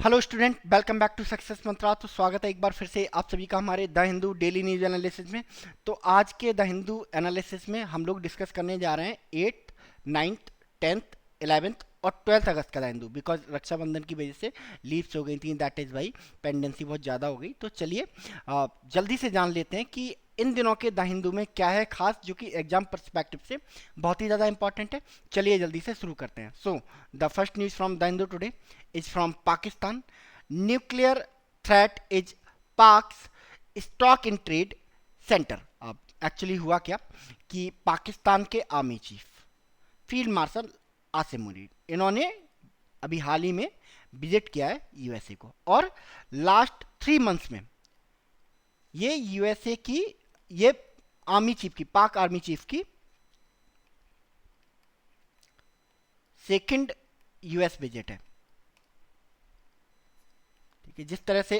Hello student, welcome back to success Mantra. तो स्वागत है एक बार फिर से आप सभी का हमारे the Hindu daily news analysis में। तो आज के द हिंदू एनालिसिस में हम लोग डिस्कस करने जा रहे हैं 8th, 9th, 10th, 11th और 12th अगस्त का द हिंदू। बिकॉज रक्षाबंधन की वजह से लीव्स हो गई थी, दैट इज़ वाई पेंडेंसी बहुत ज़्यादा हो गई। तो चलिए जल्दी से जान लेते हैं कि इन दिनों के द हिंदू में क्या है खास, जो कि एग्जाम पर्सपेक्टिव से बहुत ही ज़्यादा इंपॉर्टेंट है। चलिए जल्दी से शुरू करते हैं। So the first news from the Hindu today is from Pakistan. Nuclear threat is Pak's stock in trade center. अब एक्चुअली हुआ क्या कि पाकिस्तान के army chief field marshal Asim Munir, इन्होंने अभी हाल ही में विजिट किया है यूएसए को। और लास्ट 3 मंथ्स में ये यूएसए की, ये आर्मी चीफ की, पाक आर्मी चीफ की सेकंड यूएस विजिट है। कि जिस तरह से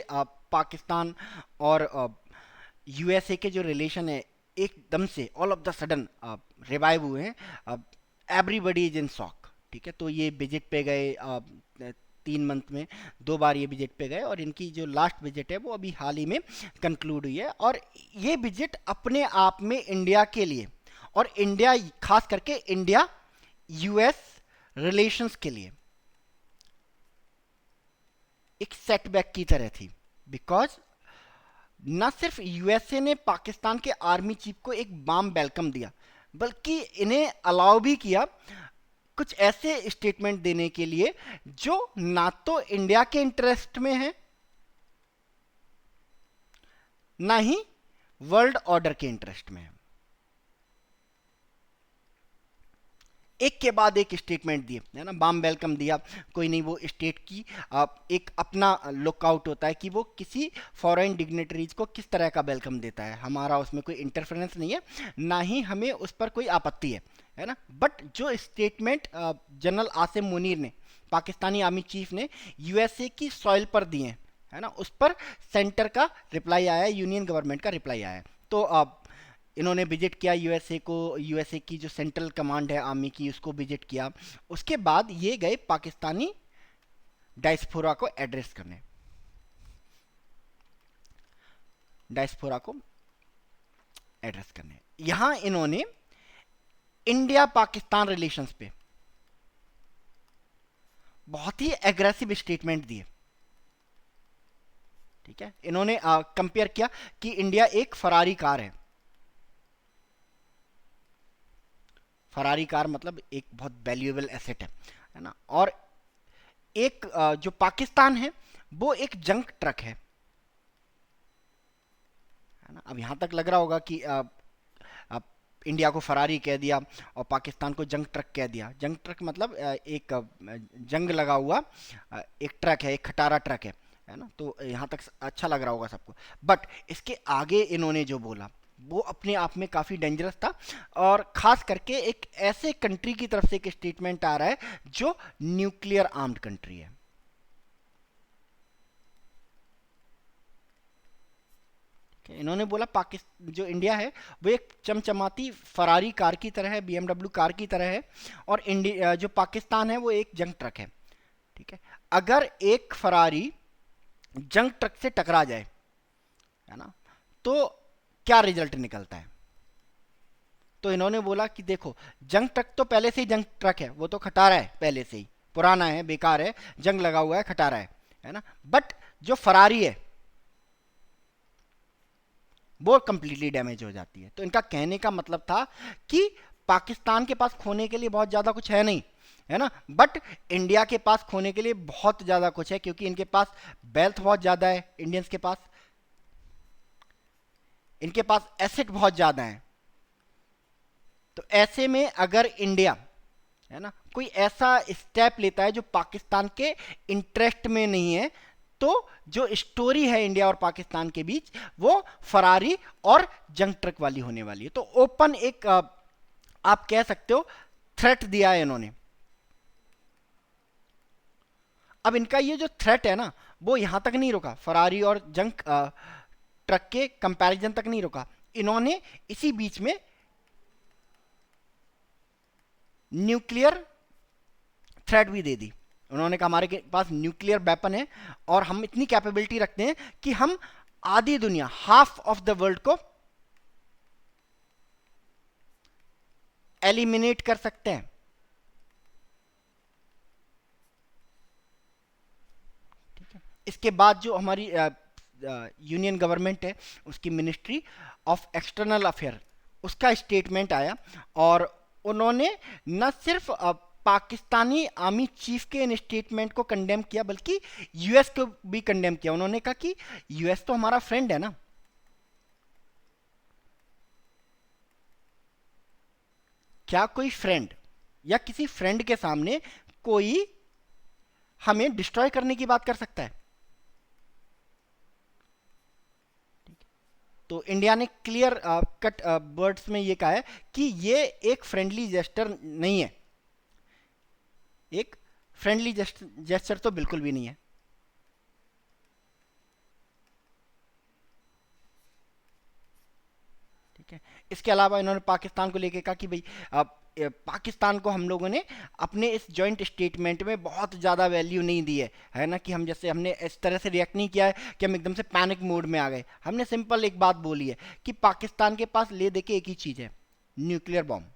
पाकिस्तान और यूएसए के जो रिलेशन है एकदम से all of the sudden revive हुए हैं। Everybody is in shock. ठीक है, तो ये विजिट पे गए 3 मंथ में 2 बार ये विजिट पे गए, और इनकी जो लास्ट विजिट है वो अभी हाल ही में कंक्लूड हुई है। और ये विजिट अपने आप में इंडिया के लिए, और इंडिया खास करके इंडिया यूएस रिलेशंस के लिए एक सेटबैक की तरह थी। बिकॉज न सिर्फ यूएसए ने पाकिस्तान के आर्मी चीफ को एक वार्म वेलकम दिया, बल्कि इन्हें अलाउ भी किया कुछ ऐसे स्टेटमेंट देने के लिए जो ना तो इंडिया के इंटरेस्ट में है, ना ही वर्ल्ड ऑर्डर के इंटरेस्ट में है। एक के बाद एक स्टेटमेंट दिए, है ना, वार्म वेलकम दिया। कोई नहीं, वो स्टेट की एक अपना लुकआउट होता है कि वो किसी फॉरेन डिग्नेटरीज को किस तरह का वेलकम देता है। हमारा उसमें कोई इंटरफेरेंस नहीं है, ना ही हमें उस पर कोई आपत्ति है ना। बट जो स्टेटमेंट जनरल आसिम मुनीर ने, पाकिस्तानी आर्मी चीफ ने यूएसए की सॉइल पर दिए, है ना, उस पर सेंटर का रिप्लाई आया है, यूनियन गवर्नमेंट का रिप्लाई आया है। तो इन्होंने विजिट किया यूएसए को, यूएसए की जो सेंट्रल कमांड है आर्मी की, उसको विजिट किया। उसके बाद ये गए पाकिस्तानी डायस्पोरा को एड्रेस करने, डायस्पोरा को एड्रेस करने। यहां इन्होंने इंडिया पाकिस्तान रिलेशंस पे बहुत ही एग्रेसिव स्टेटमेंट दिए। ठीक है, इन्होंने कंपेयर किया कि इंडिया एक फरारी कार है। फरारी कार मतलब एक बहुत वैल्यूएबल एसेट है ना। और एक जो पाकिस्तान है वो एक जंक ट्रक है ना। अब यहां तक लग रहा होगा कि इंडिया को फरारी कह दिया और पाकिस्तान को जंग ट्रक कह दिया। जंग ट्रक मतलब एक जंग लगा हुआ एक ट्रक है, एक खटारा ट्रक है ना। तो यहाँ तक अच्छा लग रहा होगा सबको। बट इसके आगे इन्होंने जो बोला वो अपने आप में काफ़ी डेंजरस था, और ख़ास करके एक ऐसे कंट्री की तरफ से एक स्टेटमेंट आ रहा है जो न्यूक्लियर आर्म्ड कंट्री है। इन्होंने बोला पाकिस्तान, जो इंडिया है वो एक चमचमाती फरारी कार की तरह है, बीएमडब्ल्यू कार की तरह है, और इंडिया जो पाकिस्तान है वो एक जंग ट्रक है। ठीक है, अगर एक फरारी जंग ट्रक से टकरा जाए, है ना, तो क्या रिजल्ट निकलता है। तो इन्होंने बोला कि देखो, जंग ट्रक तो पहले से ही जंग ट्रक है, वो तो खटारा है, पहले से ही पुराना है, बेकार है, जंग लगा हुआ है, खटारा है ना। बट जो फरारी है वो कंप्लीटली डैमेज हो जाती है। तो इनका कहने का मतलब था कि पाकिस्तान के पास खोने के लिए बहुत ज़्यादा कुछ है नहीं, है ना, बट इंडिया के पास खोने के लिए बहुत ज़्यादा कुछ है, क्योंकि इनके पास वेल्थ बहुत ज़्यादा है, इंडियंस के पास, इनके पास एसेट बहुत ज़्यादा है। तो ऐसे में अगर इंडिया, है ना, कोई ऐसा स्टेप लेता है जो पाकिस्तान के इंटरेस्ट में नहीं है, तो जो स्टोरी है इंडिया और पाकिस्तान के बीच वो फरारी और जंग ट्रक वाली होने वाली है। तो ओपन एक आप कह सकते हो थ्रेट दिया है इन्होंने। अब इनका ये जो थ्रेट है ना, वो यहां तक नहीं रुका, फरारी और जंग ट्रक के कंपैरिजन तक नहीं रुका। इन्होंने इसी बीच में न्यूक्लियर थ्रेट भी दे दी। उन्होंने कहा हमारे के पास न्यूक्लियर वेपन है और हम इतनी कैपेबिलिटी रखते हैं कि हम आधी दुनिया, हाफ ऑफ द वर्ल्ड को एलिमिनेट कर सकते हैं। ठीक है, इसके बाद जो हमारी यूनियन गवर्नमेंट है, उसकी मिनिस्ट्री ऑफ एक्सटर्नल अफेयर, उसका स्टेटमेंट आया और उन्होंने न सिर्फ पाकिस्तानी आर्मी चीफ के इन स्टेटमेंट को कंडेम किया, बल्कि यूएस को भी कंडेम किया। उन्होंने कहा कि यूएस तो हमारा फ्रेंड है ना, क्या कोई फ्रेंड या किसी फ्रेंड के सामने कोई हमें डिस्ट्रॉय करने की बात कर सकता है? तो इंडिया ने क्लियर कट वर्ड्स में ये कहा है कि ये एक फ्रेंडली जेस्टर नहीं है, एक फ्रेंडली जेस्टर तो बिल्कुल भी नहीं है। ठीक है, इसके अलावा इन्होंने पाकिस्तान को लेकर कहा कि भाई पाकिस्तान को हम लोगों ने अपने इस जॉइंट स्टेटमेंट में बहुत ज़्यादा वैल्यू नहीं दी है ना, कि हम जैसे हमने इस तरह से रिएक्ट नहीं किया है कि हम एकदम से पैनिक मोड में आ गए। हमने सिंपल एक बात बोली है कि पाकिस्तान के पास ले दे के एक ही चीज़ है, न्यूक्लियर बॉम्ब।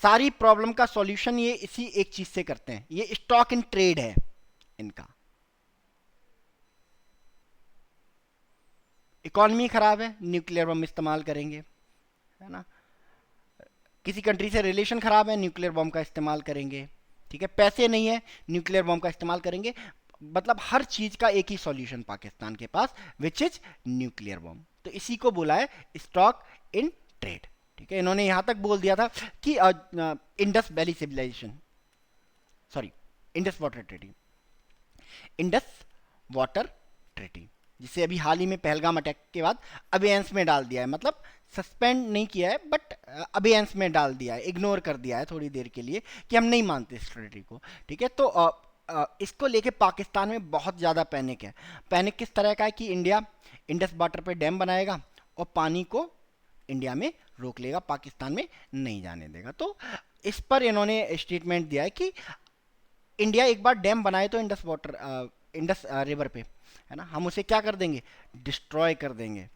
सारी प्रॉब्लम का सॉल्यूशन ये इसी एक चीज़ से करते हैं, ये स्टॉक इन ट्रेड है इनका। इकॉनमी खराब है, न्यूक्लियर बम इस्तेमाल करेंगे, है ना। किसी कंट्री से रिलेशन खराब है, न्यूक्लियर बम का इस्तेमाल करेंगे। ठीक है, पैसे नहीं है, न्यूक्लियर बम का इस्तेमाल करेंगे। मतलब हर चीज का एक ही सॉल्यूशन पाकिस्तान के पास, विच इज न्यूक्लियर बम। तो इसी को बोला है स्टॉक इन ट्रेड। ठीक है, इन्होंने यहां तक बोल दिया था कि Indus valley civilisation, sorry Indus water treaty, Indus water treaty, जिसे अभी हाल ही में पहलगाम अटैक के बाद अबेयंस में डाल दिया है। मतलब सस्पेंड नहीं किया है, बट अबेयंस में डाल दिया है, इग्नोर कर दिया है थोड़ी देर के लिए कि हम नहीं मानते इस ट्रेटी को। ठीक है, तो इसको लेके पाकिस्तान में बहुत ज़्यादा पैनिक है। पैनिक किस तरह का है कि इंडिया इंडस वाटर पे डैम बनाएगा और पानी को इंडिया में रोक लेगा, पाकिस्तान में नहीं जाने देगा। तो इस पर इन्होंने स्टेटमेंट दिया है कि इंडिया एक बार डैम बनाए तो इंडस वाटर, इंडस रिवर पे, है ना, हम उसे क्या कर देंगे, डिस्ट्रॉय कर देंगे।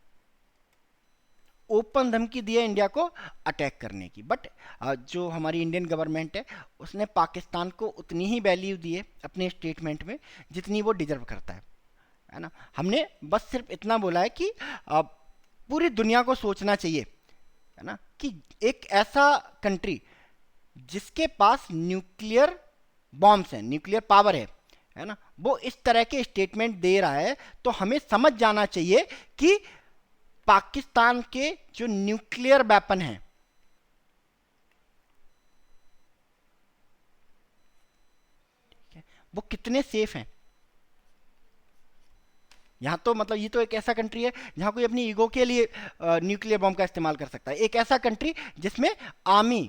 ओपन धमकी दी है इंडिया को अटैक करने की। बट जो हमारी इंडियन गवर्नमेंट है, उसने पाकिस्तान को उतनी ही वैल्यू दी है अपने स्टेटमेंट में जितनी वो डिजर्व करता है ना। हमने बस सिर्फ इतना बोला है कि पूरी दुनिया को सोचना चाहिए, है ना, कि एक ऐसा कंट्री जिसके पास न्यूक्लियर बॉम्ब्स हैं, न्यूक्लियर पावर है ना, वो इस तरह के स्टेटमेंट दे रहा है, तो हमें समझ जाना चाहिए कि पाकिस्तान के जो न्यूक्लियर वेपन हैं, वो कितने सेफ हैं। यहां तो मतलब ये तो एक ऐसा कंट्री है जहां कोई अपनी ईगो के लिए न्यूक्लियर बॉम्ब का इस्तेमाल कर सकता है। एक ऐसा कंट्री जिसमें आर्मी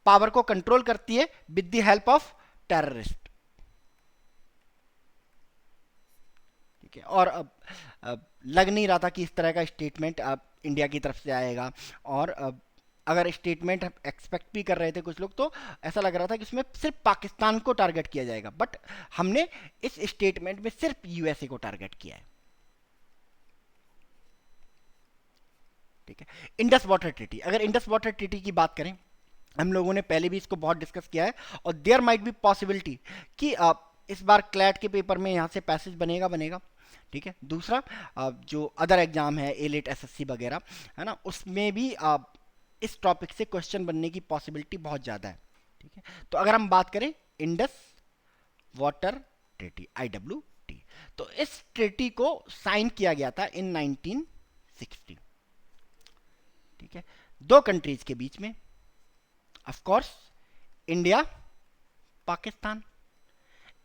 पावर को कंट्रोल करती है with the help of terrorist. ठीक है, और अब लग नहीं रहा था कि इस तरह का स्टेटमेंट अब इंडिया की तरफ से आएगा। और अगर स्टेटमेंट एक्सपेक्ट भी कर रहे थे कुछ लोग, तो ऐसा लग रहा था कि उसमें सिर्फ पाकिस्तान को टारगेट किया जाएगा, बट हमने इस स्टेटमेंट में सिर्फ यूएसए को टारगेट किया है। ठीक है, इंडस वाटर ट्रीटी, अगर इंडस वाटर ट्रीटी की बात करें, हम लोगों ने पहले भी इसको बहुत डिस्कस किया है, और देयर माइट बी पॉसिबिलिटी कि इस बार क्लैट के पेपर में यहाँ से पैसेज बनेगा। ठीक है, दूसरा जो अदर एग्जाम है एलेट एसएससी वगैरह, है ना, उसमें भी इस टॉपिक से क्वेश्चन बनने की पॉसिबिलिटी बहुत ज़्यादा है। ठीक है, तो अगर हम बात करें इंडस वाटर ट्रीटी, IWT, तो इस ट्रीटी को साइन किया गया था इन 1960। ठीक है, दो कंट्रीज के बीच में, of course India Pakistan.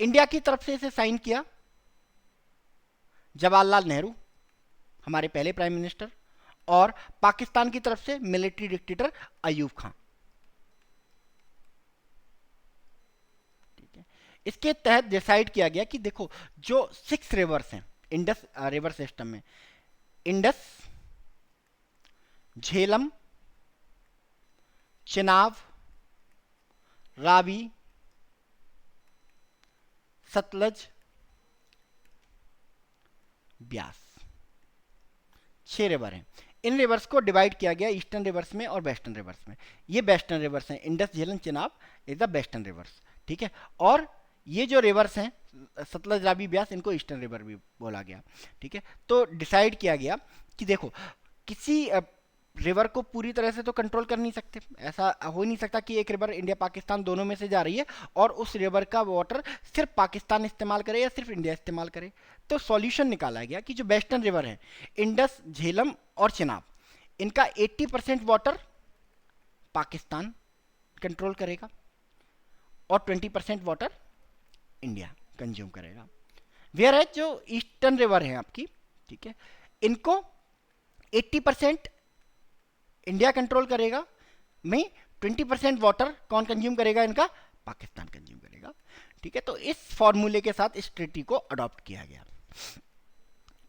India की तरफ से इसे साइन किया जवाहरलाल नेहरू, हमारे पहले प्राइम मिनिस्टर, और पाकिस्तान की तरफ से मिलिट्री डिक्टेटर अयूब खान। ठीक है, इसके तहत डिसाइड किया गया कि देखो जो 6 रिवर्स हैं इंडस रिवर सिस्टम में, इंडस, झेलम, चेनाब, रावी, सतलज, ब्यास, 6 रिवर हैं। इन रिवर्स को डिवाइड किया गया ईस्टर्न रिवर्स में और वेस्टर्न रिवर्स में। ये वेस्टर्न रिवर्स हैं, Indus, Jhelum, Chenab is the western rivers, ठीक है। और ये जो रिवर्स हैं सतलज, रावी, ब्यास, इनको ईस्टर्न रिवर भी बोला गया, ठीक है। तो डिसाइड किया गया कि देखो किसी रिवर को पूरी तरह से तो कंट्रोल कर नहीं सकते, ऐसा हो नहीं सकता कि एक रिवर इंडिया पाकिस्तान दोनों में से जा रही है और उस रिवर का वाटर सिर्फ पाकिस्तान इस्तेमाल करे या सिर्फ इंडिया इस्तेमाल करे। तो सॉल्यूशन निकाला गया कि जो वेस्टर्न रिवर है इंडस, झेलम और चेनाब, इनका 80% वाटर पाकिस्तान कंट्रोल करेगा और 20% वाटर इंडिया कंज्यूम करेगा। वेयर है जो ईस्टर्न रिवर है आपकी, ठीक है, इनको 80% इंडिया कंट्रोल करेगा, में 20% वाटर कौन कंज्यूम करेगा, इनका पाकिस्तान कंज्यूम करेगा, ठीक है। तो इस फॉर्मूले के साथ इस ट्रीटी को अडॉप्ट किया गया,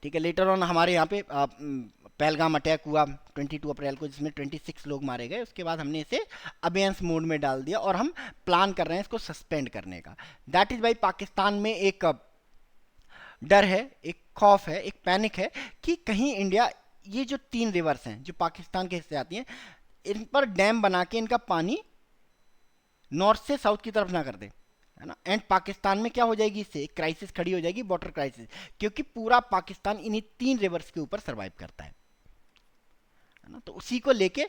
ठीक है। लेटर ऑन हमारे यहाँ पे पहलगाम अटैक हुआ 22 अप्रैल को, जिसमें 26 लोग मारे गए। उसके बाद हमने इसे अबेयंस मोड में डाल दिया और हम प्लान कर रहे हैं इसको सस्पेंड करने का। दैट इज वाई पाकिस्तान में एक डर है, एक खौफ है, एक पैनिक है कि कहीं इंडिया ये जो 3 रिवर्स हैं जो पाकिस्तान के हिस्से आती हैं, इन पर डैम बना के इनका पानी नॉर्थ से साउथ की तरफ ना कर दे, है ना। एंड पाकिस्तान में क्या हो जाएगी, इससे एक क्राइसिस खड़ी हो जाएगी, वाटर क्राइसिस, क्योंकि पूरा पाकिस्तान इन्हीं 3 रिवर्स के ऊपर सर्वाइव करता है ना। तो उसी को लेके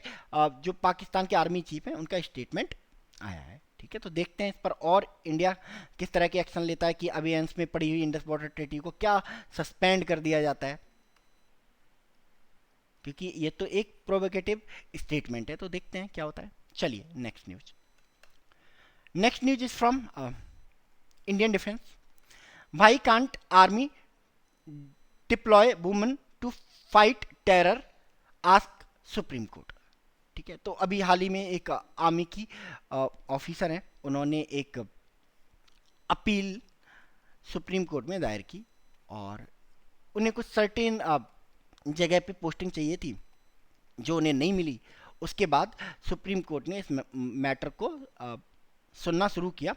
जो पाकिस्तान के आर्मी चीफ हैं उनका स्टेटमेंट आया है, ठीक है। तो देखते हैं इस पर और इंडिया किस तरह के एक्शन लेता है कि अबेयंस में पड़ी हुई इंडस वाटर ट्रीटी को क्या सस्पेंड कर दिया जाता है, क्योंकि ये तो एक प्रोवोकेटिव स्टेटमेंट है। तो देखते हैं क्या होता है। चलिए next news. Next news is from Indian defence. Why can't army deploy women to fight terror, ask supreme court, ठीक है। तो अभी हाल ही में एक आर्मी की ऑफिसर हैं, उन्होंने एक अपील सुप्रीम कोर्ट में दायर की और उन्हें कुछ सर्टेन जगह पे पोस्टिंग चाहिए थी जो उन्हें नहीं मिली। उसके बाद सुप्रीम कोर्ट ने इस मैटर को सुनना शुरू किया।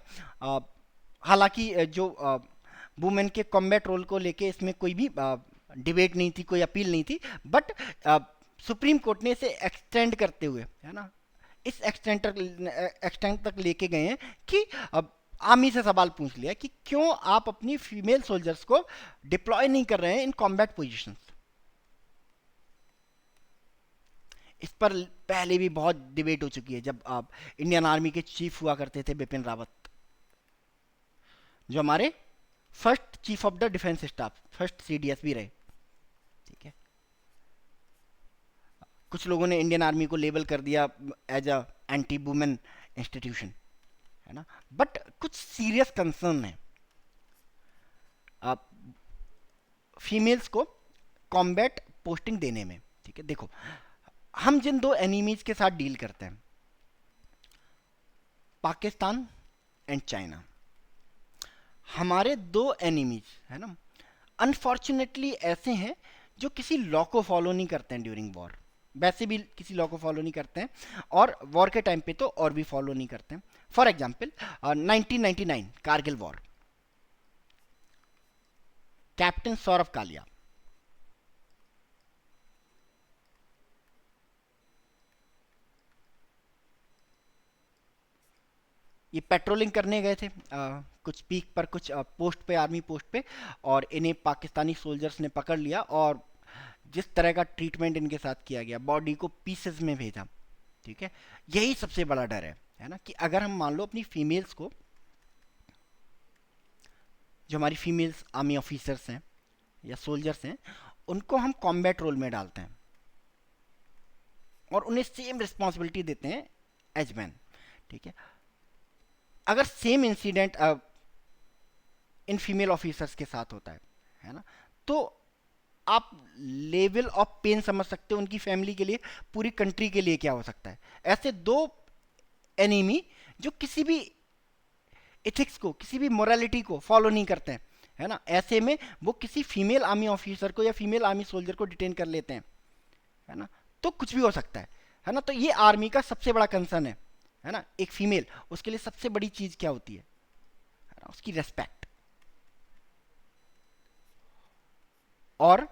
हालांकि जो वुमेन के कॉम्बैट रोल को लेके इसमें कोई भी डिबेट नहीं थी, कोई अपील नहीं थी, बट सुप्रीम कोर्ट ने इसे एक्सटेंड करते हुए, है ना, इस एक्सटेंड तक लेके गए हैं कि आर्मी से सवाल पूछ लिया कि क्यों आप अपनी फीमेल सोल्जर्स को डिप्लॉय नहीं कर रहे हैं इन कॉम्बैट पोजीशंस। इस पर पहले भी बहुत डिबेट हो चुकी है, जब आप इंडियन आर्मी के चीफ हुआ करते थे बिपिन रावत, जो हमारे first chief of the defence staff, first CDS भी रहे, ठीक है। कुछ लोगों ने इंडियन आर्मी को लेबल कर दिया as a anti women institution, है ना, बट कुछ सीरियस कंसर्न है फीमेल्स को कॉम्बैट पोस्टिंग देने में, ठीक है। देखो हम जिन 2 एनिमीज के साथ डील करते हैं, पाकिस्तान एंड चाइना, हमारे 2 एनिमीज, है ना, अनफॉर्चुनेटली ऐसे हैं जो किसी लॉ को फॉलो नहीं करते हैं ड्यूरिंग वॉर, वैसे भी किसी लॉ को फॉलो नहीं करते हैं और वॉर के टाइम पे तो और भी फॉलो नहीं करते हैं। For example 1999 Kargil war, captain Saurabh Kalia ये पेट्रोलिंग करने गए थे कुछ पीक पर, कुछ पोस्ट पे, आर्मी पोस्ट पे, और इन्हें पाकिस्तानी सोल्जर्स ने पकड़ लिया और जिस तरह का ट्रीटमेंट इनके साथ किया गया, बॉडी को पीसेस में भेजा, ठीक है। यही सबसे बड़ा डर है ना, कि अगर हम मान लो अपनी फीमेल्स को, जो हमारी फीमेल्स आर्मी ऑफिसर्स हैं या सोल्जर्स हैं, उनको हम कॉम्बैट रोल में डालते हैं और उन्हें सेम रिस्पॉन्सिबिलिटी देते हैं एज मैन, ठीक है। अगर same incident in female officers के साथ होता है ना, तो आप लेवल ऑफ पेन समझ सकते हो उनकी फैमिली के लिए, पूरी कंट्री के लिए क्या हो सकता है। ऐसे 2 एनिमी जो किसी भी एथिक्स को, किसी भी मोरालिटी को फॉलो नहीं करते हैं, है ना, ऐसे में वो किसी फीमेल आर्मी ऑफिसर को या फीमेल आर्मी सोल्जर को डिटेन कर लेते हैं, है ना, तो कुछ भी हो सकता है ना। तो ये आर्मी का सबसे बड़ा कंसर्न है है ना, एक फीमेल, उसके लिए सबसे बड़ी चीज क्या होती है ना, उसकी रेस्पेक्ट। और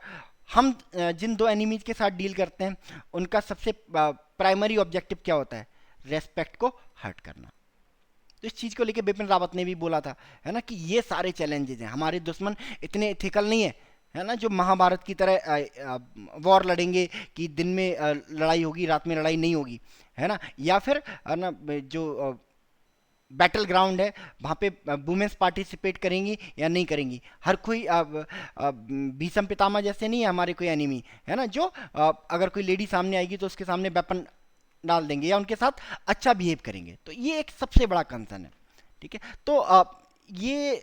हम जिन दो एनिमीज के साथ डील करते हैं उनका सबसे प्राइमरी ऑब्जेक्टिव क्या होता है, रेस्पेक्ट को हर्ट करना। तो इस चीज को लेके बिपिन रावत ने भी बोला था, है ना, कि ये सारे चैलेंजेस हैं, हमारे दुश्मन इतने एथिकल नहीं है ना, जो महाभारत की तरह वॉर लड़ेंगे कि दिन में लड़ाई होगी, रात में लड़ाई नहीं होगी, है ना, या फिर है ना जो बैटल ग्राउंड है वहाँ पे वुमेन्स पार्टिसिपेट करेंगी या नहीं करेंगी। हर कोई भीष्म पितामह जैसे नहीं है हमारे कोई एनिमी, है ना, जो अगर कोई लेडी सामने आएगी तो उसके सामने वेपन डाल देंगे या उनके साथ अच्छा बिहेव करेंगे। तो ये एक सबसे बड़ा कंसर्न है, ठीक है। तो ये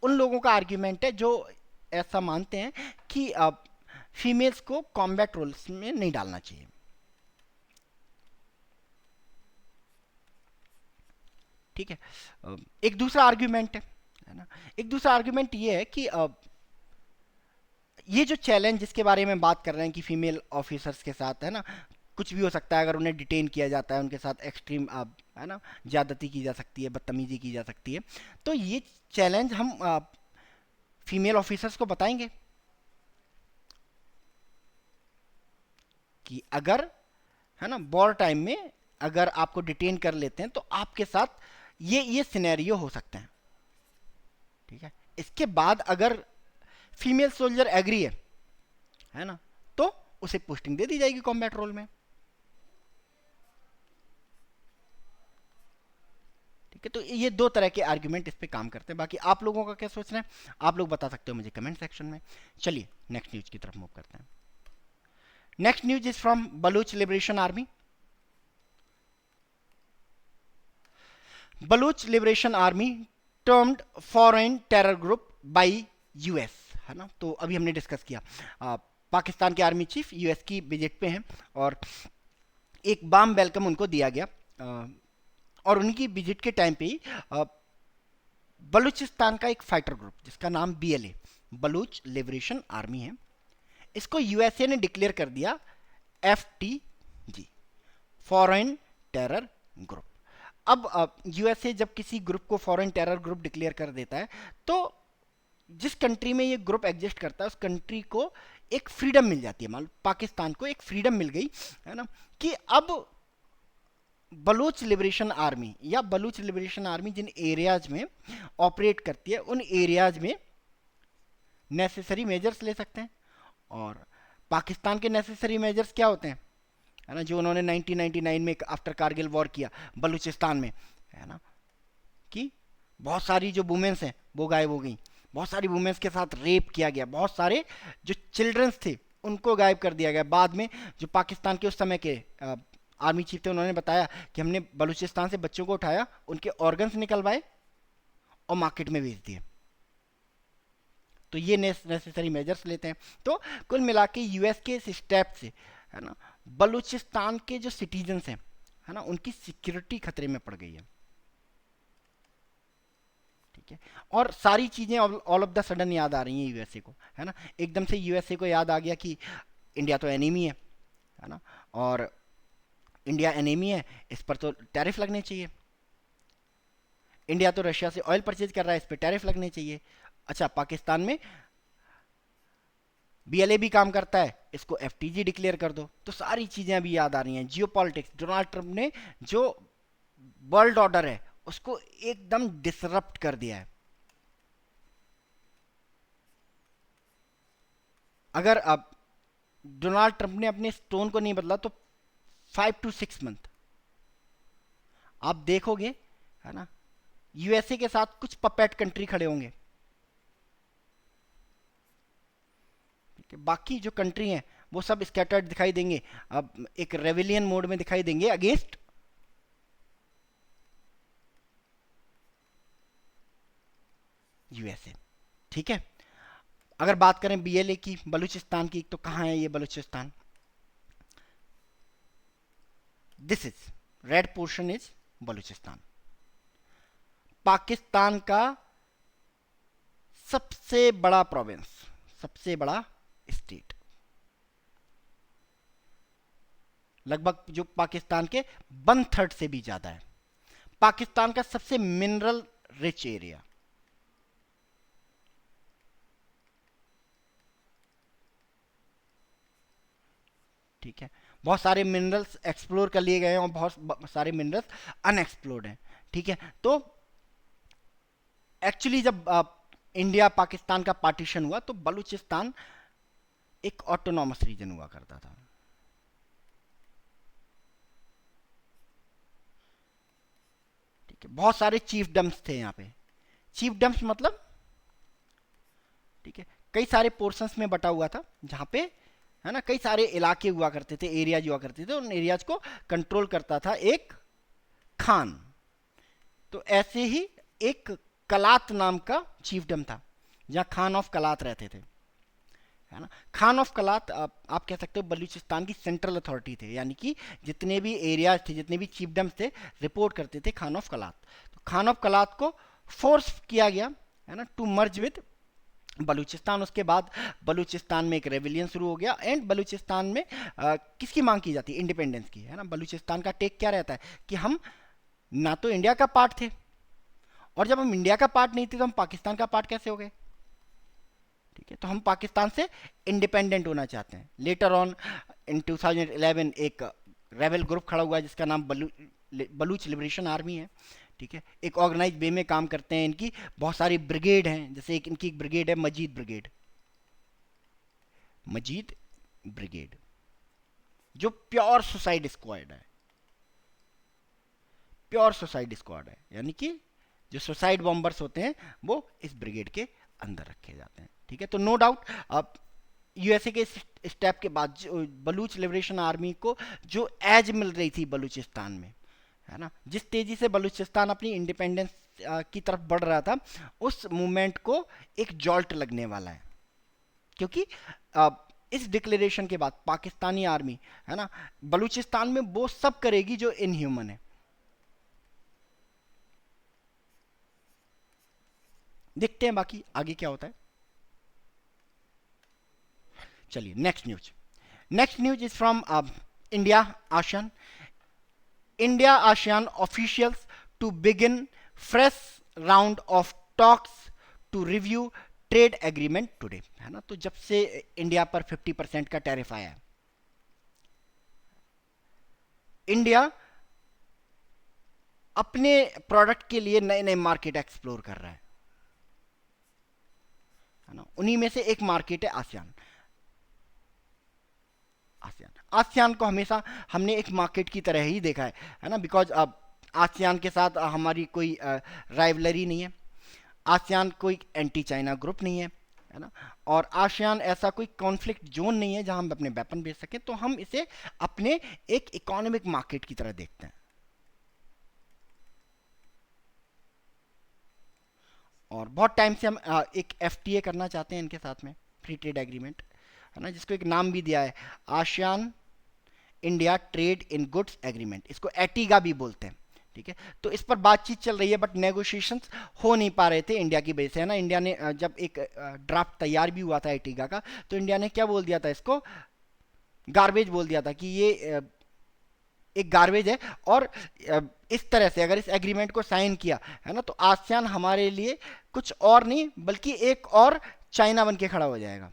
उन लोगों का आर्ग्यूमेंट है जो ऐसा मानते हैं कि फीमेल्स को कॉम्बैट रोल्स में नहीं डालना चाहिए। ठीक है। एक दूसरा आर्ग्यूमेंट है ना, एक दूसरा आर्ग्यूमेंट ये है कि ये जो चैलेंज जिसके बारे में बात कर रहे हैं कि फीमेल ऑफिसर्स के साथ, है ना, कुछ भी हो सकता है, अगर उन्हें डिटेन किया जाता है उनके साथ एक्सट्रीम है ना ज्यादती की जा सकती है, बदतमीजी की जा सकती है। तो ये चैलेंज हम फीमेल ऑफिसर्स को बताएंगे कि अगर, है ना, वॉर टाइम में अगर आपको डिटेन कर लेते हैं तो आपके साथ ये सिनेरियो हो सकते हैं। ठीक है। इसके बाद अगर फीमेल सोल्जर एग्री है ना, तो उसे पोस्टिंग दे दी जाएगी कॉम्बैट रोल में। ठीक है। तो ये दो तरह के आर्ग्यूमेंट इस पे काम करते हैं। बाकी आप लोगों का क्या सोचना है आप लोग बता सकते हो मुझे कमेंट सेक्शन में। चलिए नेक्स्ट न्यूज की तरफ मूव करते हैं। Next news is from Baloch liberation army. Baloch liberation army termed foreign terror group by US, है ना। तो अभी हमने डिस्कस किया पाकिस्तान के आर्मी चीफ यूएस की विजिट पे हैं और एक वार्म वेलकम उनको दिया गया। और उनकी विजिट के टाइम पे ही बलूचिस्तान का एक फाइटर ग्रुप जिसका नाम बीएलए, बलूच लिबरेशन आर्मी है, इसको यूएसए ने डिक्लेयर कर दिया एफटीजी, फॉरेन टेरर ग्रुप। अब यूएसए जब किसी ग्रुप को फॉरेन टेरर ग्रुप डिक्लेयर कर देता है तो जिस कंट्री में ये ग्रुप एग्जिस्ट करता है उस कंट्री को एक फ्रीडम मिल जाती है। मान लो पाकिस्तान को एक फ्रीडम मिल गई, है ना, कि अब बलूच लिबरेशन आर्मी या बलूच लिबरेशन आर्मी जिन एरियाज में ऑपरेट करती है उन एरियाज में नेसेसरी मेजर्स ले सकते हैं। और पाकिस्तान के नेसेसरी मेजर्स क्या होते हैं, है ना, जो उन्होंने 1999 में आफ्टर कारगिल वॉर किया बलूचिस्तान में, है ना, कि बहुत सारी जो वुमेन्स हैं वो गायब हो गई, बहुत सारी वुमेन्स के साथ रेप किया गया, बहुत सारे जो चिल्ड्रंस थे उनको गायब कर दिया गया। बाद में जो पाकिस्तान के उस समय के आर्मी चीफ थे उन्होंने बताया कि हमने बलूचिस्तान से बच्चों को उठाया, उनके ऑर्गन्स निकलवाए और मार्केट में बेच दिए। तो ये नेसेसरी मेजर्स लेते हैं। तो कुल मिला के यूएस के इस स्टेप से, है ना, बलूचिस्तान के जो सिटीजन्स हैं, है ना, उनकी सिक्योरिटी खतरे में पड़ गई है। ठीक है। और सारी चीजें ऑल ऑफ द सडन याद आ रही हैं यूएसए को, है ना, एकदम से यूएसए को याद आ गया कि इंडिया तो एनिमी है ना, और इंडिया एनिमी है, इस पर तो टैरिफ लगने चाहिए। इंडिया तो रशिया से ऑयल परचेज कर रहा है, इस पर टैरिफ लगने चाहिए। अच्छा, पाकिस्तान में बीएलए भी काम करता है, इसको एफटीजी डिक्लेयर कर दो। तो सारी चीजें अभी याद आ रही हैं। जियो पॉलिटिक्स, डोनाल्ड ट्रंप ने जो वर्ल्ड ऑर्डर है उसको एकदम डिसरप्ट कर दिया है। अगर अब डोनाल्ड ट्रंप ने अपने स्टोन को नहीं बदला तो 5 to 6 मंथ आप देखोगे, है ना, यूएसए के साथ कुछ पपेट कंट्री खड़े होंगे। बाकी जो कंट्री हैं वो सब स्कैटर्ड दिखाई देंगे, अब एक रेविलियन मोड में दिखाई देंगे अगेंस्ट यूएसए। ठीक है। अगर बात करें बीएलए की, बलूचिस्तान की, तो कहां है ये Balochistan? This is red portion is Balochistan, Pakistan का सबसे बड़ा प्रोविंस, सबसे बड़ा स्टेट, लगभग जो पाकिस्तान के 1/3 से भी ज्यादा है। पाकिस्तान का सबसे मिनरल रिच एरिया। ठीक है, बहुत सारे मिनरल्स एक्सप्लोर कर लिए गए हैं और बहुत सारे मिनरल्स अनएक्सप्लोर्ड हैं। ठीक है, तो एक्चुअली जब इंडिया पाकिस्तान का पार्टीशन हुआ तो बलूचिस्तान एक ऑटोनॉमस रीजन हुआ करता था। ठीक है, बहुत सारे चीफडम्स थे यहाँ पे। चीफडम्स मतलब, ठीक है, कई सारे पोर्शंस में बटा हुआ था जहाँ पे, है ना, कई सारे इलाके हुआ करते थे, एरियाज हुआ करते थे, उन एरियाज को कंट्रोल करता था एक खान। तो ऐसे ही एक कलात नाम का चीफडम था जहाँ खान ऑफ कलात रहते थे, है ना। खान ऑफ कलात आप कह सकते हो बलूचिस्तान की सेंट्रल अथॉरिटी थे, यानी कि जितने भी एरियाज थे, जितने भी चीफडम्स थे, रिपोर्ट करते थे खान ऑफ कलात। तो खान ऑफ कलात को फोर्स किया गया, है ना, टू मर्ज विद बलूचिस्तान। उसके बाद बलूचिस्तान में एक रेविलियन शुरू हो गया एंड बलूचिस्तान में किसकी मांग की जाती है? इंडिपेंडेंस की, है ना। बलूचिस्तान का टेक क्या रहता है कि हम ना तो इंडिया का पार्ट थे, और जब हम इंडिया का पार्ट नहीं थे तो हम पाकिस्तान का पार्ट कैसे हो गए? ठीक है, तो हम पाकिस्तान से इंडिपेंडेंट होना चाहते हैं। लेटर ऑन इन 2011 एक रेबल ग्रुप खड़ा हुआ है जिसका नाम बलूच लिबरेशन आर्मी है। ठीक है, एक ऑर्गेनाइज वे में काम करते हैं। इनकी बहुत सारी ब्रिगेड हैं, जैसे एक इनकी ब्रिगेड है मजीद ब्रिगेड, मजीद ब्रिगेड, जो प्योर सुसाइड स्क्वाड है। प्योर सुसाइड स्क्वाड है, यानी कि जो सुसाइड बॉम्बर्स होते हैं वो इस ब्रिगेड के अंदर रखे जाते हैं। ठीक है, तो नो डाउट अब यूएसए के स्टेप के बाद बलूच लिबरेशन आर्मी को जो एज मिल रही थी बलूचिस्तान में, है ना, जिस तेजी से बलूचिस्तान अपनी इंडिपेंडेंस की तरफ बढ़ रहा था, उस मूवमेंट को एक जॉल्ट लगने वाला है। क्योंकि इस डिक्लेरेशन के बाद पाकिस्तानी आर्मी, है ना, बलूचिस्तान में वो सब करेगी जो इनह्यूमन है। देखते हैं बाकी आगे क्या होता है। चलिए next news. Next news is from India ASEAN. India ASEAN officials to begin fresh round of talks to review trade agreement today, है ना। तो जब से इंडिया पर 50% का टैरिफ आया है, इंडिया अपने प्रोडक्ट के लिए नए नए मार्केट एक्सप्लोर कर रहा है ना। उन्हीं में से एक मार्केट है आसियान। आसियान आसियान को हमेशा हमने एक मार्केट की तरह ही देखा है ना, बिकॉज अब आसियान के साथ हमारी कोई राइवलरी नहीं है। आसियान कोई एंटी चाइना ग्रुप नहीं है ना। और आसियान ऐसा कोई कॉन्फ्लिक्ट जोन नहीं है जहां हम अपने वेपन बेच सकें। तो हम इसे अपने एक इकोनॉमिक मार्केट की तरह देखते हैं। और बहुत टाइम से हम एक एफटीए करना चाहते हैं इनके साथ में, फ्री ट्रेड एग्रीमेंट, है ना, जिसको एक नाम भी दिया है, ASEAN India trade in goods agreement. इसको एटीगा भी बोलते हैं। ठीक है, तो इस पर बातचीत चल रही है, बट नेगोशिएशंस हो नहीं पा रहे थे इंडिया की वजह से, है ना। इंडिया ने जब एक ड्राफ्ट तैयार भी हुआ था एटीगा का, तो इंडिया ने क्या बोल दिया था, इसको गार्बेज बोल दिया था कि ये एक गार्बेज है। और इस तरह से अगर इस एग्रीमेंट को साइन किया, है ना, तो आसियान हमारे लिए कुछ और नहीं बल्कि एक और चाइना बन के खड़ा हो जाएगा।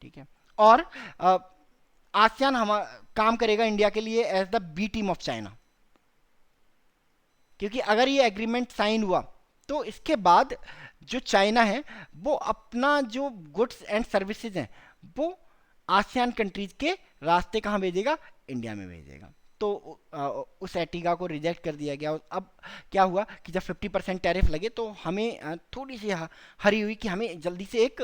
ठीक है, और आसियान हम काम करेगा इंडिया के लिए as the B team of China. क्योंकि अगर ये एग्रीमेंट साइन हुआ तो इसके बाद जो चाइना है वो अपना जो गुड्स एंड सर्विसेज हैं वो आसियान कंट्रीज के रास्ते कहाँ भेजेगा? इंडिया में भेजेगा। तो उस एटीगा को रिजेक्ट कर दिया गया। अब क्या हुआ कि जब 50% टैरिफ लगे तो हमें थोड़ी सी हरी हुई कि हमें जल्दी से एक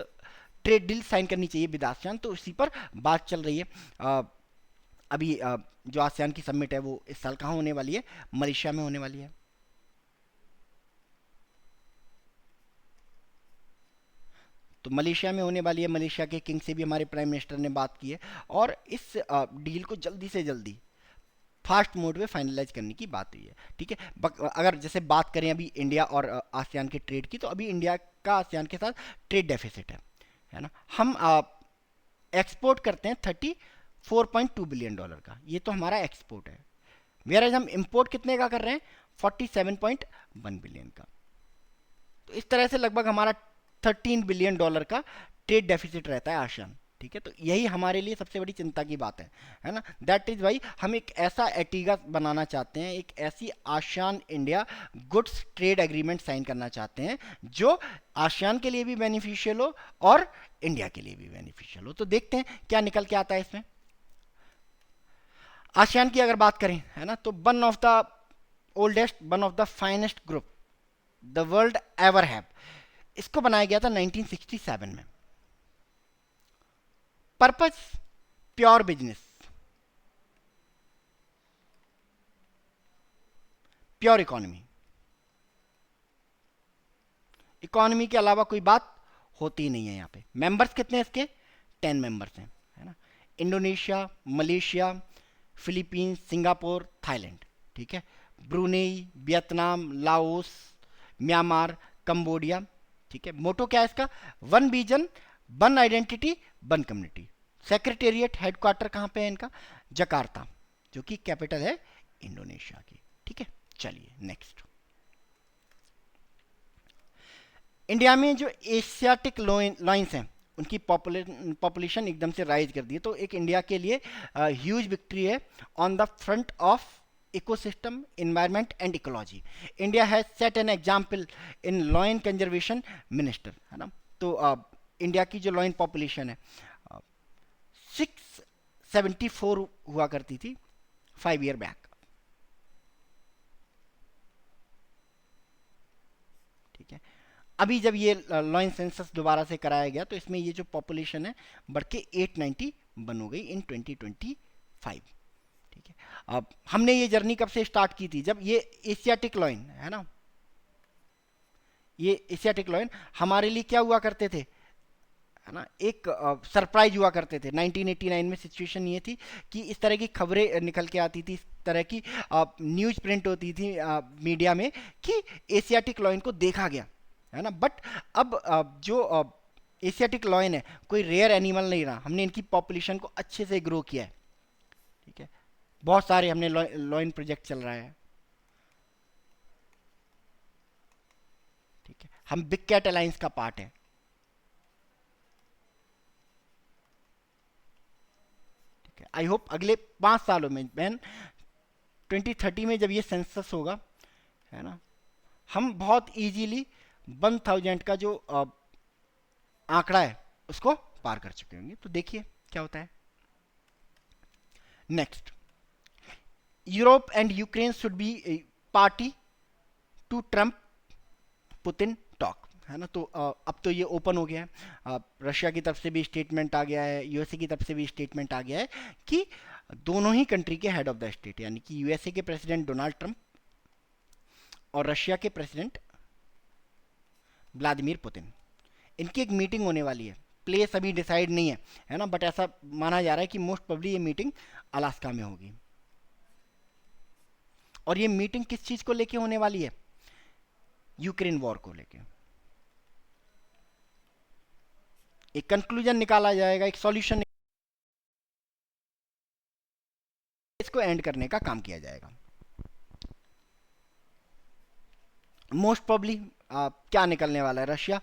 ट्रेड डील साइन करनी चाहिए विद आसियान। तो इसी पर बात चल रही है। अभी जो आसियान की समिट है वो इस साल कहाँ होने वाली है? मलेशिया में होने वाली है। तो मलेशिया में होने वाली है। मलेशिया के किंग से भी हमारे प्राइम मिनिस्टर ने बात की है और इस डील को जल्दी से जल्दी फास्ट मोड में फाइनलाइज करने की बात हुई है। ठीक है, अगर जैसे बात करें अभी इंडिया और आसियान के ट्रेड की, तो अभी इंडिया का आसियान के साथ ट्रेड डेफिसिट है ना। हम एक्सपोर्ट करते हैं $34.2 बिलियन का, ये तो हमारा एक्सपोर्ट है। वेयर हम इंपोर्ट कितने का कर रहे हैं, 47.1 बिलियन का। तो इस तरह से लगभग हमारा $13 बिलियन का ट्रेड डेफिसिट रहता है आसियान। ठीक है, तो यही हमारे लिए सबसे बड़ी चिंता की बात है ना। दैट इज वाई हम एक ऐसा एटीगा बनाना चाहते हैं, एक ऐसी ASEAN India goods trade agreement sign करना चाहते हैं जो आसियान के लिए भी बेनिफिशियल हो और इंडिया के लिए भी बेनिफिशियल हो। तो देखते हैं क्या निकल के आता है इसमें। आसियान की अगर बात करें, है ना, तो one of the oldest, one of the finest group the world ever have, इसको बनाया गया था 1967 में। Purpose pure business, pure economy, economy के अलावा कोई बात होती नहीं है यहाँ पे। मेंबर्स कितने हैं इसके, 10 मेंबर्स हैं, है ना। Indonesia, Malaysia, Philippines, Singapore, Thailand, ठीक है, Brunei, Vietnam, Laos, Myanmar, Cambodia. ठीक है, मोटो क्या है इसका, one vision, one identity, one community. Secretariat headquarter कहाँ पे है इनका, जकार्ता, जो कि कैपिटल है इंडोनेशिया की। ठीक है, चलिए नेक्स्ट। इंडिया में जो एशियाटिक लॉइंस हैं उनकी पॉपुलेशन एकदम से राइज कर दी है, तो एक इंडिया के लिए ह्यूज विक्ट्री है on the front of ecosystem, environment and ecology. India has set an example in lion conservation minister, है ना। तो इंडिया की जो लॉइन पॉपुलेशन है 674 हुआ करती थी 5 ईयर बैक। ठीक है, अभी जब ये लॉइन सेंसस दोबारा से कराया गया तो इसमें ये जो पॉपुलेशन है बढ़ के 891 हो गई इन 2025। ठीक है, अब हमने ये जर्नी कब से स्टार्ट की थी, जब ये एशियाटिक लॉइन, है ना, ये एशियाटिक लॉइन हमारे लिए क्या हुआ करते थे, है ना, एक सरप्राइज हुआ करते थे। 1989 में सिचुएशन ये थी कि इस तरह की खबरें निकल के आती थी, इस तरह की न्यूज़ प्रिंट होती थी मीडिया में कि एशियाटिक लॉइन को देखा गया, है ना। बट अब जो एशियाटिक लॉइन है कोई रेयर एनिमल नहीं रहा, हमने इनकी पॉपुलेशन को अच्छे से ग्रो किया है। ठीक है, बहुत सारे हमने लॉइन प्रोजेक्ट चल रहा है। ठीक है, हम बिग कैट अलायंस का पार्ट है। आई होप अगले 5 सालों में, मैन 2030 में जब ये सेंसस होगा, है ना, हम बहुत इजीली 1000 का जो आंकड़ा है उसको पार कर चुके होंगे। तो देखिए क्या होता है next. Europe and Ukraine should be party to Trump Putin talk, है ना। तो अब तो ये ओपन हो गया है, रशिया की तरफ से भी स्टेटमेंट आ गया है, यूएसए की तरफ से भी स्टेटमेंट आ गया है कि दोनों ही कंट्री के हेड ऑफ द स्टेट, यानी कि यूएसए के प्रेसिडेंट डोनाल्ड ट्रंप और रशिया के प्रेसिडेंट व्लादिमीर पुतिन, इनकी एक मीटिंग होने वाली है। प्लेस अभी डिसाइड नहीं है ना, बट ऐसा माना जा रहा है कि मोस्ट प्रोबेबली ये मीटिंग अलास्का में होगी। और ये मीटिंग किस चीज को लेके होने वाली है, यूक्रेन वॉर को लेके। एक कंक्लूजन निकाला जाएगा, एक सॉल्यूशन, इसको एंड करने का काम किया जाएगा। मोस्ट प्रोबेबली क्या निकलने वाला है, रशिया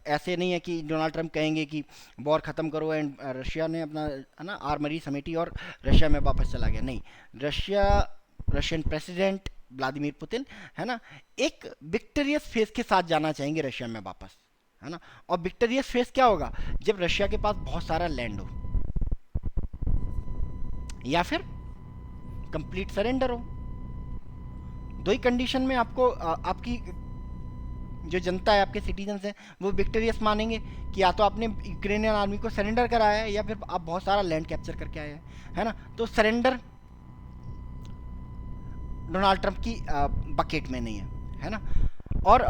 ऐसे नहीं है कि डोनाल्ड ट्रंप कहेंगे कि वॉर ख़त्म करो एंड रशिया ने अपना, है ना, आर्मरी समेटी और रशिया में वापस चला गया। नहीं, रशियन प्रेसिडेंट व्लादिमीर पुतिन, है ना, एक विक्टोरियस फेज के साथ जाना चाहेंगे रशिया में वापस, है ना। और विक्टोरियस फेज क्या होगा, जब रशिया के पास बहुत सारा लैंड हो या फिर कंप्लीट सरेंडर हो। दो ही कंडीशन में आपको आपकी जो जनता है, आपके सिटीजन्स हैं, वो विक्टोरियस मानेंगे कि या तो आपने यूक्रेनियन आर्मी को सरेंडर कराया है या फिर आप बहुत सारा लैंड कैप्चर करके आए हैं, है ना। तो सरेंडर डोनाल्ड ट्रंप की बकेट में नहीं है ना। और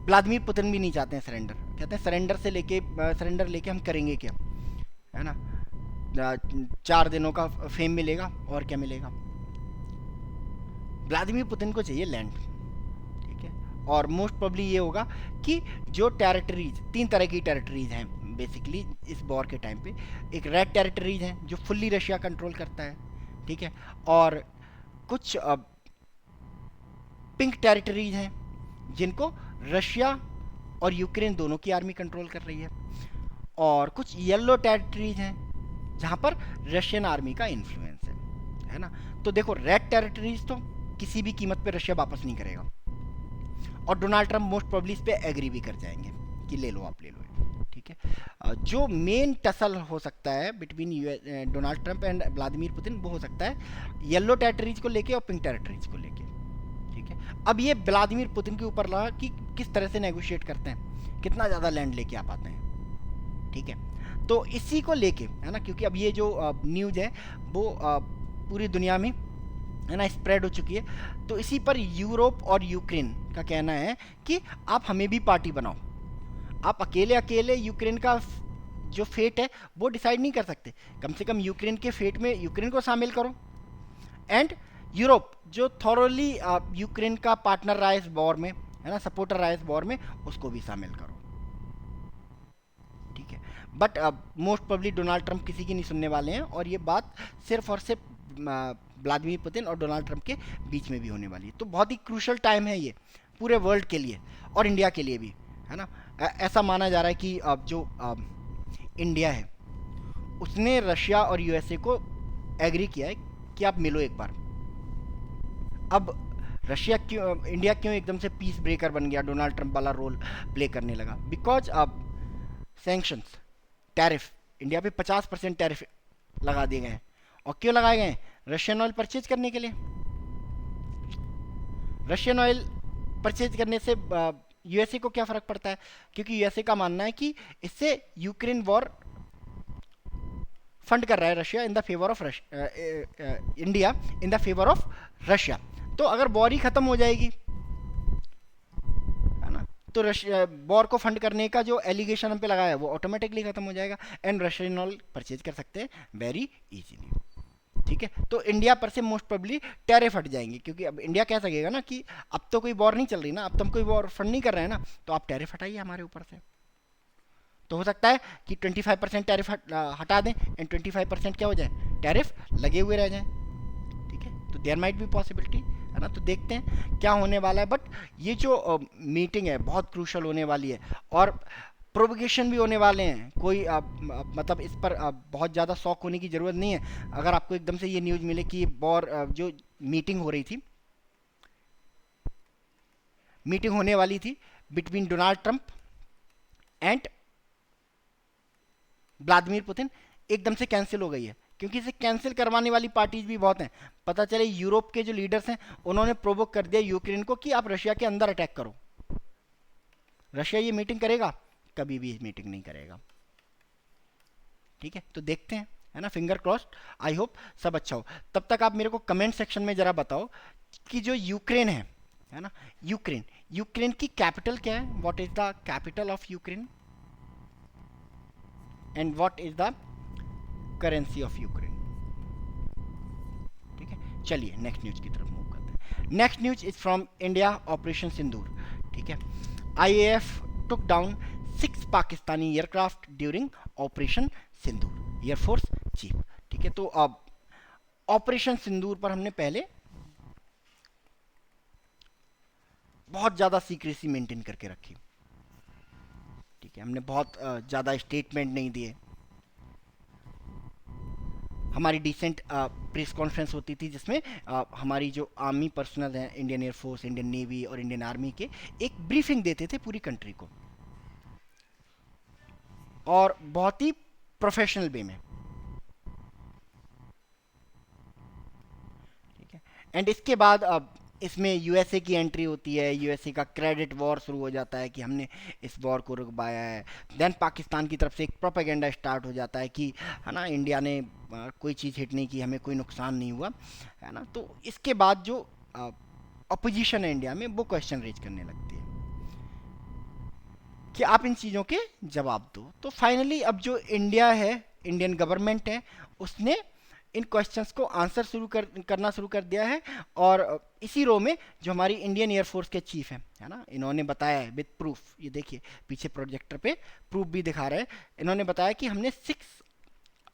व्लादिमीर पुतिन भी नहीं चाहते हैं सरेंडर, कहते हैं सरेंडर लेके हम करेंगे क्या, है ना। 4 दिनों का फेम मिलेगा और क्या मिलेगा। व्लादिमीर पुतिन को चाहिए लैंड, ठीक है। और मोस्ट प्रोबेबली ये होगा कि जो टेरिटरीज, 3 तरह की टेरिटरीज हैं बेसिकली इस वॉर के टाइम पे। एक रेड टेरिटरीज हैं जो फुल्ली रशिया कंट्रोल करता है, ठीक है, और कुछ पिंक टेरिटरीज हैं जिनको रशिया और यूक्रेन दोनों की आर्मी कंट्रोल कर रही है, और कुछ येलो टेरिटरीज हैं जहां पर रशियन आर्मी का इन्फ्लुएंस है ना। तो देखो, रेड टेरिटरीज तो किसी भी कीमत पे रशिया वापस नहीं करेगा, और डोनाल्ड ट्रंप मोस्ट प्रोबब्ली इस पे एग्री भी कर जाएंगे कि ले लो, आप ले लो, ठीक है। जो मेन टसल हो सकता है between Donald Trump and Vladimir Putin, वो हो सकता है येलो टेरिटरीज को लेके और पिंक टेरिटरीज को लेके, ठीक है। अब ये व्लादिमीर पुतिन के ऊपर रहा कि किस तरह से नेगोशिएट करते हैं, कितना ज़्यादा लैंड लेके आ पाते हैं, ठीक है। तो इसी को लेके, है ना, क्योंकि अब ये जो न्यूज़ है वो पूरी दुनिया में, है ना, स्प्रेड हो चुकी है, तो इसी पर यूरोप और यूक्रेन का कहना है कि आप हमें भी पार्टी बनाओ। आप अकेले अकेले यूक्रेन का जो फेट है वो डिसाइड नहीं कर सकते, कम से कम यूक्रेन के फेट में यूक्रेन को शामिल करो, एंड यूरोप जो थॉरली यूक्रेन का पार्टनर रहा है इस वॉर में, है ना, सपोर्टर रहा है इस वॉर में, उसको भी शामिल करो, ठीक है। But most probably Donald Trump किसी की नहीं सुनने वाले हैं, और ये बात सिर्फ और सिर्फ व्लादिमीर पुतिन और डोनाल्ड ट्रंप के बीच में भी होने वाली है। तो बहुत ही क्रूशल टाइम है ये पूरे वर्ल्ड के लिए और इंडिया के लिए भी, है ना। ऐसा माना जा रहा है कि जो इंडिया है उसने रशिया और यूएसए को एग्री किया है कि आप मिलो एक बार। अब रशिया क्यों, इंडिया क्यों एकदम से पीस ब्रेकर बन गया, डोनाल्ड ट्रंप वाला रोल प्ले करने लगा? बिकॉज अब सैंक्शंस, टैरिफ, इंडिया पे 50% टैरिफ लगा दिए गए हैं। और क्यों लगाए गए हैं? रशियन ऑयल परचेज करने के लिए। रशियन ऑयल परचेज करने से यूएसए को क्या फर्क पड़ता है? क्योंकि यूएसए का मानना है कि इससे यूक्रेन वॉर फंड कर रहा है Russia in the favour of India in the favour of Russia. तो अगर वॉर ही खत्म हो जाएगी, है ना, तो वॉर को फंड करने का जो एलिगेशन हम पे लगाया है वो ऑटोमेटिकली खत्म हो जाएगा, एंड रशियन ऑयल परचेज कर सकते हैं वेरी इजीली, ठीक है। तो इंडिया पर से मोस्ट प्रोबब्ली टैरिफ हट जाएंगे, क्योंकि अब इंडिया कह सकेगा ना कि अब तो कोई वॉर नहीं चल रही ना, अब तो हम कोई वॉर फंड नहीं कर रहे हैं ना, तो आप टैरिफ हटाइए हमारे ऊपर से। तो हो सकता है कि 25% टैरिफ हटा दें एंड 25% क्या हो जाए, टैरिफ लगे हुए रह जाएं, ठीक है। तो देयर माइट बी पॉसिबिलिटी, है ना। तो देखते हैं क्या होने वाला है, बट ये जो मीटिंग है बहुत क्रूशल होने वाली है, और प्रोवोकेशन भी होने वाले हैं। कोई मतलब इस पर बहुत ज़्यादा शौक होने की ज़रूरत नहीं है। अगर आपको एकदम से ये न्यूज़ मिले कि वॉर जो मीटिंग हो रही थी, मीटिंग होने वाली थी between Donald Trump and Vladimir Putin, एकदम से कैंसिल हो गई है, क्योंकि इसे कैंसिल करवाने वाली पार्टीज भी बहुत हैं। पता चले यूरोप के जो लीडर्स हैं उन्होंने प्रोवोक कर दिया यूक्रेन को कि आप रशिया के अंदर अटैक करो। रशिया ये मीटिंग करेगा? कभी भी मीटिंग नहीं करेगा, ठीक है। तो देखते हैं, है ना, फिंगर क्रॉस्ड, आई होप सब अच्छा हो। तब तक आप मेरे को कमेंट सेक्शन में जरा बताओ कि जो यूक्रेन है ना, यूक्रेन, यूक्रेन की कैपिटल क्या है? What is the capital of Ukraine and what is the currency of Ukraine, ठीक है। चलिए नेक्स्ट न्यूज की तरफ मूव करते हैं। Next news is from India, operation Sindoor, ठीक है। IAF took down 6 Pakistani aircraft during operation Sindoor, air force chief, ठीक है। तो अब ऑपरेशन सिंदूर पर हमने पहले बहुत ज़्यादा सीक्रेसी मेंटेन करके रखी, ठीक है। हमने बहुत ज़्यादा स्टेटमेंट नहीं दिए। हमारी डिसेंट प्रेस कॉन्फ्रेंस होती थी जिसमें हमारी जो आर्मी पर्सनल हैं, इंडियन एयरफोर्स, इंडियन नेवी और इंडियन आर्मी के, एक ब्रीफिंग देते थे पूरी कंट्री को, और बहुत ही प्रोफेशनल वे में, ठीक है। एंड इसके बाद अब इसमें यूएसए की एंट्री होती है, यूएसए का क्रेडिट वॉर शुरू हो जाता है कि हमने इस वॉर को रुकवाया है। देन पाकिस्तान की तरफ से एक प्रोपेगेंडा स्टार्ट हो जाता है कि, है ना, इंडिया ने कोई चीज़ हिट नहीं की, हमें कोई नुकसान नहीं हुआ, है ना। तो इसके बाद जो अपोजिशन है इंडिया में वो क्वेश्चन रेज करने लगती है कि आप इन चीज़ों के जवाब दो। तो फाइनली अब जो इंडिया है, इंडियन गवर्नमेंट है, उसने इन क्वेश्चंस को आंसर करना शुरू कर दिया है। और इसी रो में जो हमारी इंडियन एयरफोर्स के चीफ हैं, है ना, इन्होंने बताया है विद प्रूफ, ये देखिए पीछे प्रोजेक्टर पे प्रूफ भी दिखा रहे हैं। इन्होंने बताया कि हमने 6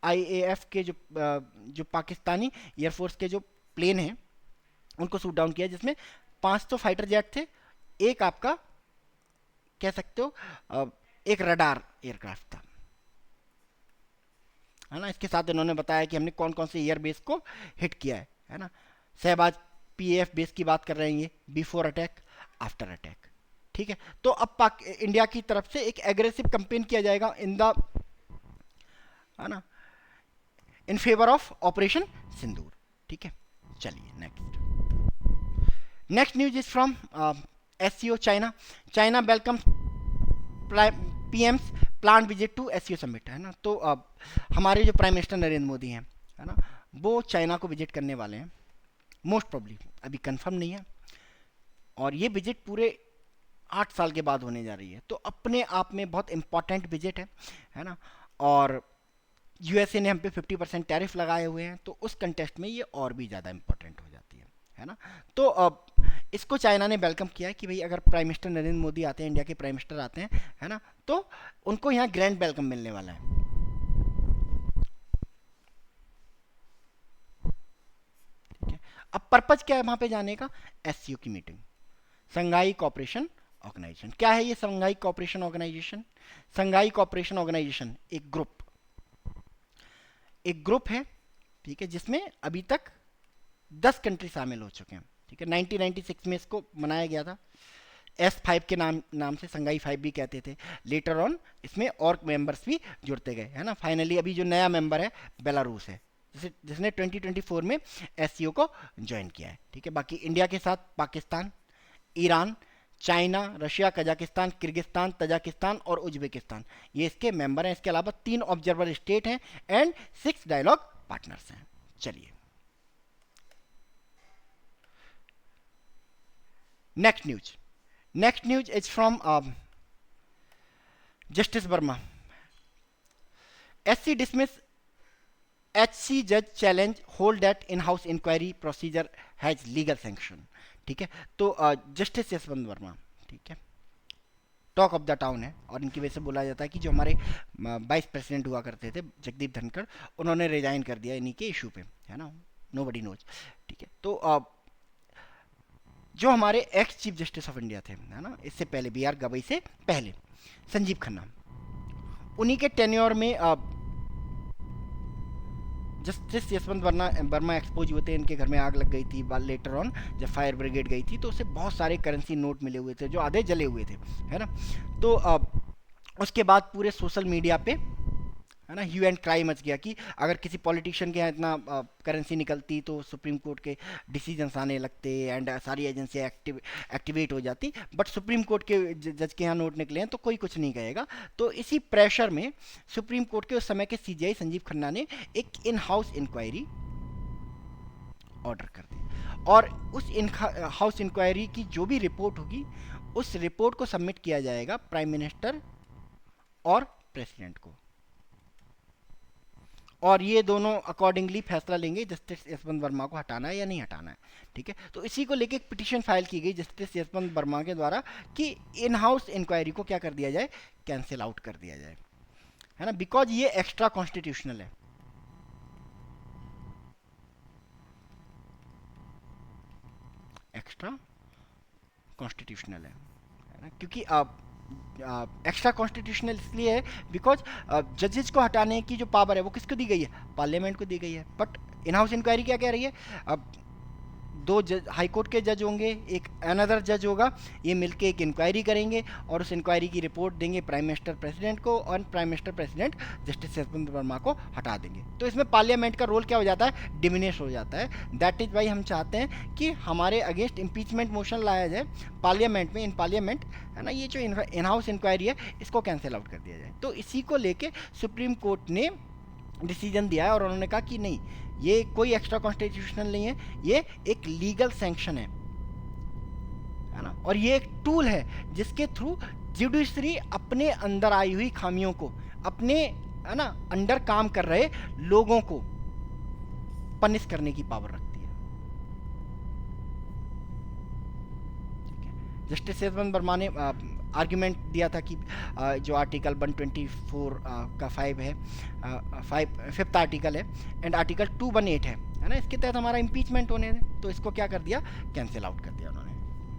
आईएएफ के जो पाकिस्तानी एयरफोर्स के जो प्लेन हैं, उनको शूट डाउन किया, जिसमें 500 फाइटर जेट थे, एक आपका कह सकते हो एक रडार एयरक्राफ्ट था, है ना। इसके साथ इन्होंने बताया कि हमने कौन कौन से एयर बेस को हिट किया है ना। शहबाज पीएफ बेस की बात कर रहे हैं ये, बिफोर अटैक, आफ्टर अटैक, ठीक है। तो अब पाक इंडिया की तरफ से एक एग्रेसिव कंपेन किया जाएगा इन द, है ना, in favour of operation Sindoor, ठीक है। चलिए next news is from SCO China. China welcome PM's plan visit to SCO summit, है ना। तो हमारे जो प्राइम मिनिस्टर नरेंद्र मोदी हैं, है ना, वो चाइना को विजिट करने वाले हैं, मोस्ट प्रॉब्ली, अभी कंफर्म नहीं है। और ये विजिट पूरे 8 साल के बाद होने जा रही है, तो अपने आप में बहुत इंपॉर्टेंट विजिट है ना। और यूएसए ने हम पे 50% टैरिफ लगाए हुए हैं, तो उस कंटेस्ट में ये और भी ज़्यादा इंपॉर्टेंट हो जाती है ना। तो अब इसको चाइना ने वेलकम किया है कि भाई अगर प्राइम मिनिस्टर नरेंद्र मोदी आते हैं, इंडिया के प्राइम मिनिस्टर आते हैं, है ना, तो उनको यहाँ ग्रैंड वेलकम मिलने वाला है, ठीक है। अब पर्पज क्या है वहाँ पे जाने का? एससीओ की मीटिंग, संघाई कोऑपरेशन ऑर्गेनाइजेशन। क्या है ये संघाई कोऑपरेशन ऑर्गेनाइजेशन? संघाई कोऑपरेशन ऑर्गेनाइजेशन एक ग्रुप है, ठीक है, जिसमें अभी तक 10 कंट्री शामिल हो चुके हैं, ठीक है। 1996 में इसको बनाया गया था, S5 के नाम से, संघाई 5 भी कहते थे। लेटर ऑन इसमें और मेंबर्स भी जुड़ते गए, है ना। फाइनली अभी जो नया मेंबर है बेलारूस है, जिसने 2024 में एससीओ को ज्वाइन किया है, ठीक है। बाकी इंडिया के साथ Pakistan, Iran, China, Russia, Kazakhstan, Kyrgyzstan, Tajikistan और उज्बेकिस्तान, ये इसके मेंबर हैं। इसके अलावा 3 ऑब्जर्वर स्टेट हैं एंड 6 डायलॉग पार्टनर्स हैं। चलिए next news is from justice Varma. SC dismiss HC जज challenge hold that in house inquiry procedure has legal sanction, ठीक है। तो जस्टिस यशवंत वर्मा, ठीक है, टॉक ऑफ द टाउन है, और इनकी वजह से बोला जाता है कि जो हमारे वाइस प्रेसिडेंट हुआ करते थे जगदीप धनखड़, उन्होंने रिजाइन कर दिया इन्हीं के इशू पे, है ना, नोबडी नोज, ठीक है। तो जो हमारे ex chief justice of India थे, है ना, इससे पहले BR गवई से पहले संजीव खन्ना, उन्हीं के टेन्योर में जस्टिस यशवंत वर्मा एक्सपोज हुए थे। इनके घर में आग लग गई थी, लेटर ऑन जब फायर ब्रिगेड गई थी तो उसे बहुत सारे करेंसी नोट मिले हुए थे जो आधे जले हुए थे, है ना। तो उसके बाद पूरे सोशल मीडिया पे, है ना, ह्यू एंड क्राई मच गया कि अगर किसी पॉलिटिशियन के यहाँ इतना करेंसी निकलती तो सुप्रीम कोर्ट के डिसीजंस आने लगते एंड सारी एजेंसियाँ एक्टिवेट हो जाती, बट सुप्रीम कोर्ट के जज के यहाँ नोट निकले हैं तो कोई कुछ नहीं कहेगा। तो इसी प्रेशर में सुप्रीम कोर्ट के उस समय के CJI संजीव खन्ना ने एक इन हाउस इंक्वायरी ऑर्डर कर दी, और उस इन हाउस इंक्वायरी की जो भी रिपोर्ट होगी उस रिपोर्ट को सबमिट किया जाएगा प्राइम मिनिस्टर और प्रेसिडेंट को, और ये दोनों अकॉर्डिंगली फैसला लेंगे जस्टिस यशवंत वर्मा को हटाना है या नहीं हटाना है, ठीक है। तो इसी को लेके एक पिटीशन फाइल की गई जस्टिस यशवंत वर्मा के द्वारा कि इन हाउस इंक्वायरी को क्या कर दिया जाए, कैंसिल आउट कर दिया जाए, है ना, बिकॉज ये एक्स्ट्रा कॉन्स्टिट्यूशनल है, एक्स्ट्रा कॉन्स्टिट्यूशनल है ना, क्योंकि एक्स्ट्रा कॉन्स्टिट्यूशनल इसलिए है बिकॉज जजेस को हटाने की जो पावर है वो किसको दी गई है, पार्लियामेंट को दी गई है। बट इन हाउस इंक्वायरी क्या कह रही है, अब 2 जज हाई कोर्ट के जज होंगे, एक अनदर जज होगा, ये मिलके एक इंक्वायरी करेंगे और उस इंक्वायरी की रिपोर्ट देंगे प्राइम मिनिस्टर प्रेसिडेंट को, और prime minister president justice Yashwant Verma को हटा देंगे। तो इसमें पार्लियामेंट का रोल क्या हो जाता है, डिमिनिश हो जाता है। दैट इज वाई हम चाहते हैं कि हमारे अगेंस्ट इम्पीचमेंट मोशन लाया जाए पार्लियामेंट में, इन पार्लियामेंट, है ना। ये जो इन हाउस इंक्वायरी है इसको कैंसिल आउट कर दिया जाए। तो इसी को लेके सुप्रीम कोर्ट ने डिसीजन दिया है और उन्होंने कहा कि नहीं, ये कोई एक्स्ट्रा कॉन्स्टिट्यूशनल नहीं है, ये एक लीगल सैंक्शन है ना, और ये एक टूल है जिसके थ्रू जुडिशरी अपने अंदर आई हुई खामियों को, अपने, है ना, अंडर काम कर रहे लोगों को पनिश करने की पावर रखती है। जस्टिस यशवंत वर्मा ने आर्ग्यूमेंट दिया था कि जो आर्टिकल 124 का 5 है, 5th आर्टिकल है, एंड आर्टिकल 218 है, है ना, इसके तहत हमारा इम्पीचमेंट होने दें। तो इसको क्या कर दिया, कैंसिल आउट कर दिया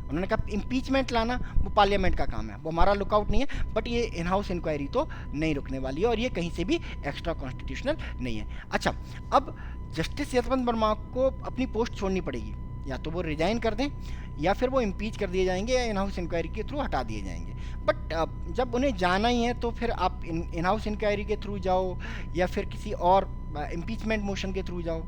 उन्होंने कहा इम्पीचमेंट लाना वो पार्लियामेंट का काम है, वो हमारा लुकआउट नहीं है, बट ये इन हाउस इंक्वायरी तो नहीं रुकने वाली है और ये कहीं से भी एक्स्ट्रा कॉन्स्टिट्यूशनल नहीं है। अच्छा, अब जस्टिस यशवंत वर्मा को अपनी पोस्ट छोड़नी पड़ेगी, या तो वो रिजाइन कर दें या फिर वो इम्पीच कर दिए जाएंगे या इन हाउस इंक्वायरी के थ्रू हटा दिए जाएंगे। बट जब उन्हें जाना ही है तो फिर आप इन हाउस इंक्वायरी के थ्रू जाओ या फिर किसी और इम्पीचमेंट मोशन के थ्रू जाओ,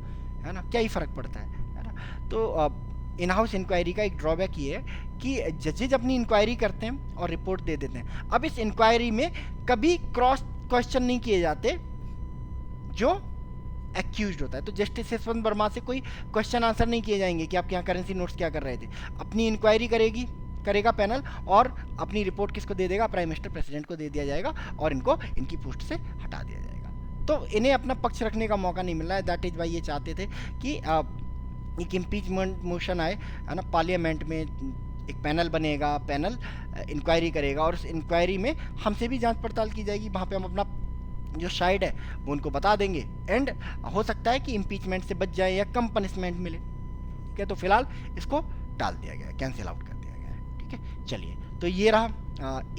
है ना, क्या ही फ़र्क पड़ता है ना। तो इन हाउस इंक्वायरी का एक ड्रॉबैक ये है कि जजेज अपनी इंक्वायरी करते हैं और रिपोर्ट दे देते हैं। अब इस इंक्वायरी में कभी क्रॉस क्वेश्चन नहीं किए जाते जो एक्यूज्ड होता है। तो जस्टिस यशवंत वर्मा से कोई क्वेश्चन आंसर नहीं किए जाएंगे कि आपके यहाँ करेंसी नोट्स क्या कर रहे थे। अपनी इंक्वायरी करेगा पैनल और अपनी रिपोर्ट किसको दे देगा, प्राइम मिनिस्टर प्रेसिडेंट को दे दिया जाएगा और इनको इनकी पोस्ट से हटा दिया जाएगा। तो इन्हें अपना पक्ष रखने का मौका नहीं मिल रहा है। दैट इज़ वाई ये चाहते थे कि एक इम्पीचमेंट मोशन आए, है ना, पार्लियामेंट में एक पैनल बनेगा, पैनल इंक्वायरी करेगा और उस इंक्वायरी में हमसे भी जांच पड़ताल की जाएगी। वहाँ पे हम अपना जो साइड है वो उनको बता देंगे एंड हो सकता है कि इम्पीचमेंट से बच जाए या कम पनिशमेंट मिले। ठीक है, तो फिलहाल इसको टाल दिया गया है, कैंसिल आउट कर दिया गया है। ठीक है, चलिए, तो ये रहा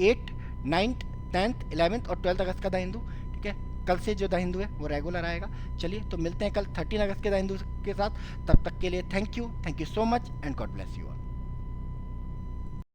8, 9, 10, 11 और 12 अगस्त का द हिंदू। ठीक है, कल से जो द हिंदू है वो रेगुलर आएगा। चलिए, तो मिलते हैं कल 13 अगस्त के द हिंदू के साथ। तब तक के लिए thank you so much and God bless you.